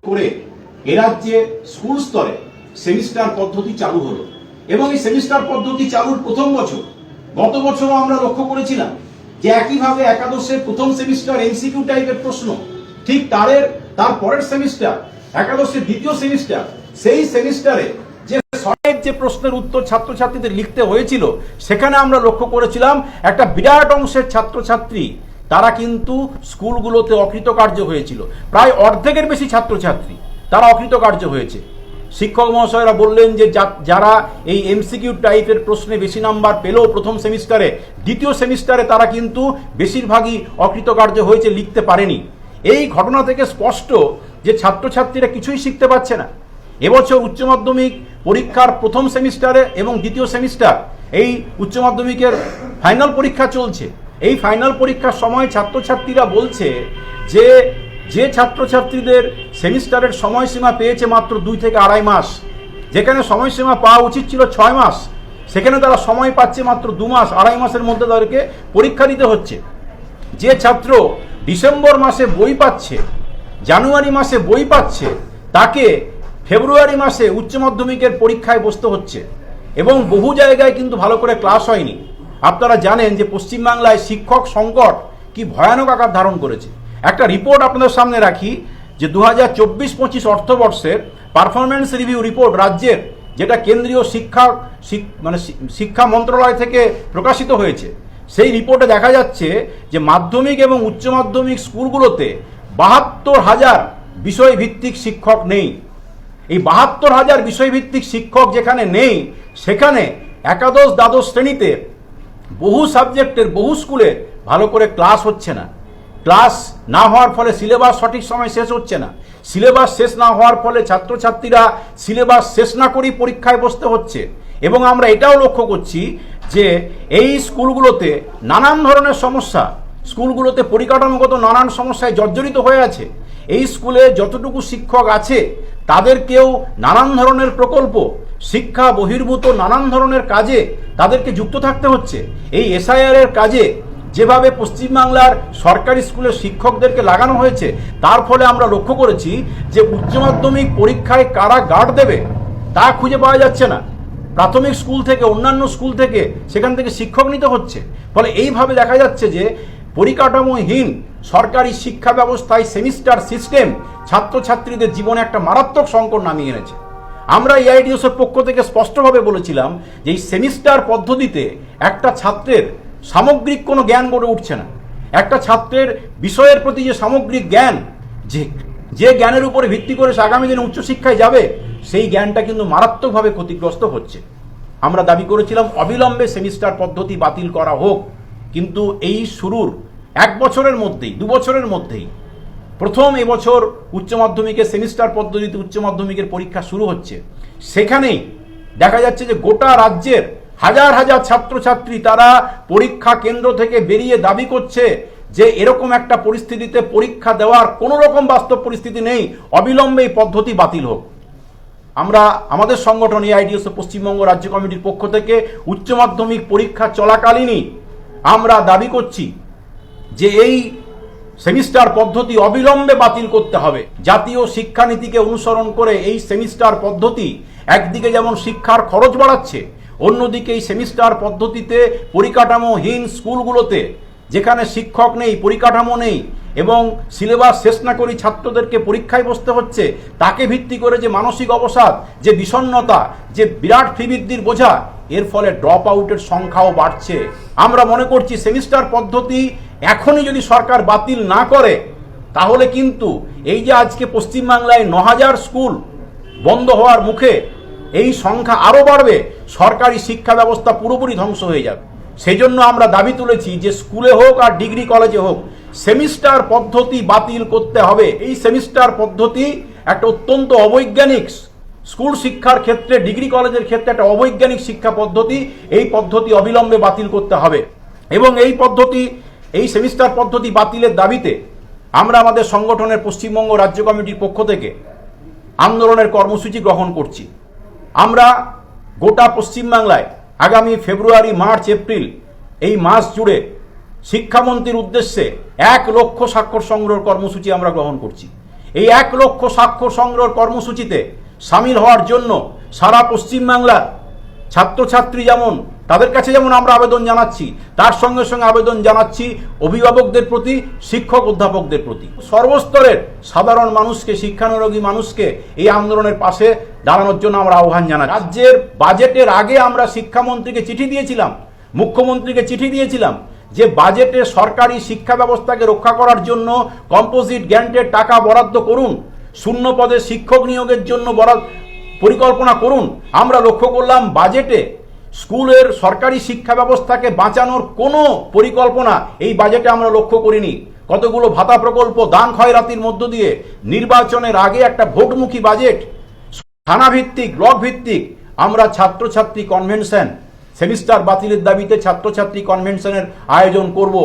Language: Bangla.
করে এ রাজ্যে স্কুল স্তরে সেমিস্টার পদ্ধতি চালু হলো এবং এই সেমিস্টার পদ্ধতি চালুর প্রথম বছর, গত বছরও আমরা লক্ষ্য করেছিলাম যে একইভাবে একাদশের প্রথম সেমিস্টার এমসিকিউ টাইপের প্রশ্ন, ঠিক তার পরের সেমিস্টার একাদশের দ্বিতীয় সেমিস্টার, সেই সেমিস্টারে যে প্রশ্নের উত্তর ছাত্রছাত্রীদের লিখতে হয়েছিল সেখানে আমরা লক্ষ্য করেছিলাম একটা বিরাট অংশের ছাত্রছাত্রী তারা কিন্তু স্কুলগুলোতে অকৃতকার্য হয়েছিল। প্রায় অর্ধেকের বেশি ছাত্রছাত্রী তারা অকৃতকার্য হয়েছে। শিক্ষক মহাশয়রা বললেন যে যারা এই এমসিকিউ টাইপের প্রশ্নে বেশি নাম্বার পেলেও প্রথম সেমিস্টারে, দ্বিতীয় সেমিস্টারে তারা কিন্তু বেশিরভাগই অকৃতকার্য হয়েছে, লিখতে পারেনি। এই ঘটনা থেকে স্পষ্ট যে ছাত্রছাত্রীরা কিছুই শিখতে পারছে না। এবছর উচ্চ মাধ্যমিক পরীক্ষার প্রথম সেমিস্টারে এবং দ্বিতীয় সেমিস্টার, এই উচ্চ মাধ্যমিকের ফাইনাল পরীক্ষা চলছে। এই ফাইনাল পরীক্ষার সময় ছাত্রছাত্রীরা বলছে যে ছাত্রছাত্রীদের সেমিস্টারের সময়সীমা পেয়েছে মাত্র 2 থেকে 2.5 মাস, যেখানে সময়সীমা পাওয়া উচিত ছিল 6 মাস, সেখানে তারা সময় পাচ্ছে মাত্র 2 মাস, 2.5 মাসের মধ্যে তাদেরকে পরীক্ষা দিতে হচ্ছে। যে ছাত্র ডিসেম্বর মাসে বই পাচ্ছে, জানুয়ারি মাসে বই পাচ্ছে, তাকে ফেব্রুয়ারি মাসে উচ্চ মাধ্যমিকের পরীক্ষায় বসতে হচ্ছে এবং বহু জায়গায় কিন্তু ভালো করে ক্লাস হয়নি। আপনারা জানেন যে পশ্চিমবাংলায় শিক্ষক সংকট কি ভয়ানক আকার ধারণ করেছে। একটা রিপোর্ট আপনাদের সামনে রাখি যে 2024-25 অর্থবর্ষের পারফরমেন্স রিভিউ রিপোর্ট রাজ্যের, যেটা কেন্দ্রীয় শিক্ষা মন্ত্রণালয় থেকে প্রকাশিত হয়েছে, সেই রিপোর্টে দেখা যাচ্ছে যে মাধ্যমিক এবং উচ্চ মাধ্যমিক স্কুলগুলোতে 72,000 বিষয়ভিত্তিক শিক্ষক নেই। এই 72,000 বিষয়ভিত্তিক শিক্ষক যেখানে নেই, সেখানে একাদশ দ্বাদশ শ্রেণীতে বহু সাবজেক্টের বহু স্কুলে ভালো করে ক্লাস হচ্ছে না। ক্লাস না হওয়ার ফলে সিলেবাস সঠিক সময় শেষ হচ্ছে না। সিলেবাস শেষ না হওয়ার ফলে ছাত্রছাত্রীরা সিলেবাস শেষ না করেই পরীক্ষায় বসতে হচ্ছে। এবং আমরা এটাও লক্ষ্য করছি যে এই স্কুলগুলোতে নানান ধরনের সমস্যা, স্কুলগুলোতে পরিকাঠামোগত নানান সমস্যায় জর্জরিত হয়ে আছে। এই স্কুলে যতটুকু শিক্ষক আছে তাদেরকেও নানান ধরনের প্রকল্প, শিক্ষা বহির্ভূত নানান ধরনের কাজে তাদেরকে যুক্ত থাকতে হচ্ছে। এই এসআইআর এর কাজে যেভাবে পশ্চিমবাংলার সরকারি স্কুলের শিক্ষকদেরকে লাগানো হয়েছে, তার ফলে আমরা লক্ষ্য করেছি যে উচ্চ মাধ্যমিক পরীক্ষায় কারা গার্ড দেবে তা খুঁজে পাওয়া যাচ্ছে না। প্রাথমিক স্কুল থেকে, অন্যান্য স্কুল থেকে, সেখান থেকে শিক্ষক নিতে হচ্ছে। ফলে এইভাবে দেখা যাচ্ছে যে পরিকাঠামোহীন সরকারি শিক্ষা ব্যবস্থায় সেমিস্টার সিস্টেম ছাত্রছাত্রীদের জীবনে একটা মারাত্মক সংকট নামিয়ে এনেছে। আমরা এআইডিএসের পক্ষ থেকে স্পষ্টভাবে বলেছিলাম যে এই সেমিস্টার পদ্ধতিতে একটা ছাত্রের সামগ্রিক কোনো জ্ঞান গড়ে উঠছে না। একটা ছাত্রের বিষয়ের প্রতি যে সামগ্রিক জ্ঞান, যে জ্ঞানের উপরে ভিত্তি করে সে আগামী দিনে উচ্চশিক্ষায় যাবে, সেই জ্ঞানটা কিন্তু মারাত্মকভাবে ক্ষতিগ্রস্ত হচ্ছে। আমরা দাবি করেছিলাম অবিলম্বে সেমিস্টার পদ্ধতি বাতিল করা হোক, কিন্তু এই শুরুর 1 বছরের মধ্যেই, 2 বছরের মধ্যেই প্রথম এবছর উচ্চ মাধ্যমিকের সেমিস্টার পদ্ধতিতে উচ্চ মাধ্যমিকের পরীক্ষা শুরু হচ্ছে। সেখানেই দেখা যাচ্ছে যে গোটা রাজ্যের হাজার হাজার ছাত্রছাত্রী তারা পরীক্ষা কেন্দ্র থেকে বেরিয়ে দাবি করছে যে এরকম একটা পরিস্থিতিতে পরীক্ষা দেওয়ার কোনো রকম বাস্তব পরিস্থিতি নেই, অবিলম্বে এই পদ্ধতি বাতিল হোক। আমরা আমাদের সংগঠন এআইডিএসও পশ্চিমবঙ্গ রাজ্য কমিটির পক্ষ থেকে উচ্চ মাধ্যমিক পরীক্ষা চলাকালীনই আমরা দাবি করছি যে এই সেমিস্টার পদ্ধতি অবিলম্বে বাতিল করতে হবে। জাতীয় শিক্ষানীতিকে অনুসরণ করে এই সেমিস্টার পদ্ধতি একদিকে যেমন শিক্ষার খরচ বাড়াচ্ছে, অন্যদিকে এই সেমিস্টার পদ্ধতিতে পরিকাঠামোহীন স্কুলগুলোতে, যেখানে শিক্ষক নেই, পরিকাঠামো নেই এবং সিলেবাস শেষ না করে ছাত্রদেরকে পরীক্ষায় বসতে হচ্ছে, তাকে ভিত্তি করে যে মানসিক অবসাদ, যে বিষণ্ণতা, যে বিরাট ফি বৃদ্ধির বোঝা, এর ফলে ড্রপ আউটের সংখ্যাও বাড়ছে। আমরা মনে করছি সেমিস্টার পদ্ধতি এখনই যদি সরকার বাতিল না করে, তাহলে কিন্তু এই যে আজকে পশ্চিমবাংলায় 9,000 স্কুল বন্ধ হওয়ার মুখে, এই সংখ্যা আরও বাড়বে, সরকারি শিক্ষা ব্যবস্থা পুরোপুরি ধ্বংস হয়ে যাবে। সেই জন্য আমরা দাবি তুলেছি যে স্কুলে হোক আর ডিগ্রি কলেজে হোক সেমিস্টার পদ্ধতি বাতিল করতে হবে। এই সেমিস্টার পদ্ধতি একটা অত্যন্ত অবৈজ্ঞানিক, স্কুল শিক্ষার ক্ষেত্রে, ডিগ্রি কলেজের ক্ষেত্রে একটা অবৈজ্ঞানিক শিক্ষা পদ্ধতি। এই পদ্ধতি অবিলম্বে বাতিল করতে হবে এবং এই সেমিস্টার পদ্ধতি বাতিলের দাবিতে আমরা আমাদের সংগঠনের পশ্চিমবঙ্গ রাজ্য কমিটির পক্ষ থেকে আন্দোলনের কর্মসূচি গ্রহণ করছি। আমরা গোটা পশ্চিমবাংলায় আগামী ফেব্রুয়ারি, মার্চ, এপ্রিল এই মাস জুড়ে শিক্ষামন্ত্রীর উদ্দেশ্যে 1 লক্ষ স্বাক্ষর সংগ্রহ কর্মসূচি আমরা গ্রহণ করছি এই 1 লক্ষ স্বাক্ষর সংগ্রহ কর্মসূচিতে সামিল হওয়ার জন্য সারা পশ্চিমবাংলার ছাত্রছাত্রী যেমন তাদের কাছে যেমন আমরা আবেদন জানাচ্ছি, তার সঙ্গে সঙ্গে আবেদন জানাচ্ছি অভিভাবকদের প্রতি, শিক্ষক অধ্যাপকদের প্রতি, সর্বস্তরের সাধারণ মানুষকে, শিক্ষানুরাগী মানুষকে এই আন্দোলনের পাশে দাঁড়ানোর জন্য আমরা আহ্বান জানাই। রাজ্যের বাজেটের আগে আমরা শিক্ষামন্ত্রীকে চিঠি দিয়েছিলাম, মুখ্যমন্ত্রীকে চিঠি দিয়েছিলাম যে বাজেটে সরকারি শিক্ষা ব্যবস্থাকে রক্ষা করার জন্য কম্পোজিট গ্র্যান্টের টাকা বরাদ্দ করুন, শূন্য পদে শিক্ষক নিয়োগের জন্য পরিকল্পনা করুন। আমরা লক্ষ্য করলাম বাজেটে স্কুলের সরকারি শিক্ষা ব্যবস্থাকে বাঁচানোর কোনো পরিকল্পনা এই বাজেটে আমরা লক্ষ্য করিনি। কতগুলো ভাতা প্রকল্প, দান খয়রাতির মধ্য দিয়ে নির্বাচনের আগে একটা ভোটমুখী বাজেট, থানা ভিত্তিক, ব্লক ভিত্তিক আমরা ছাত্রছাত্রী কনভেনশন, সেমিস্টার বাতিলের দাবিতে ছাত্রছাত্রী কনভেনশনের আয়োজন করব।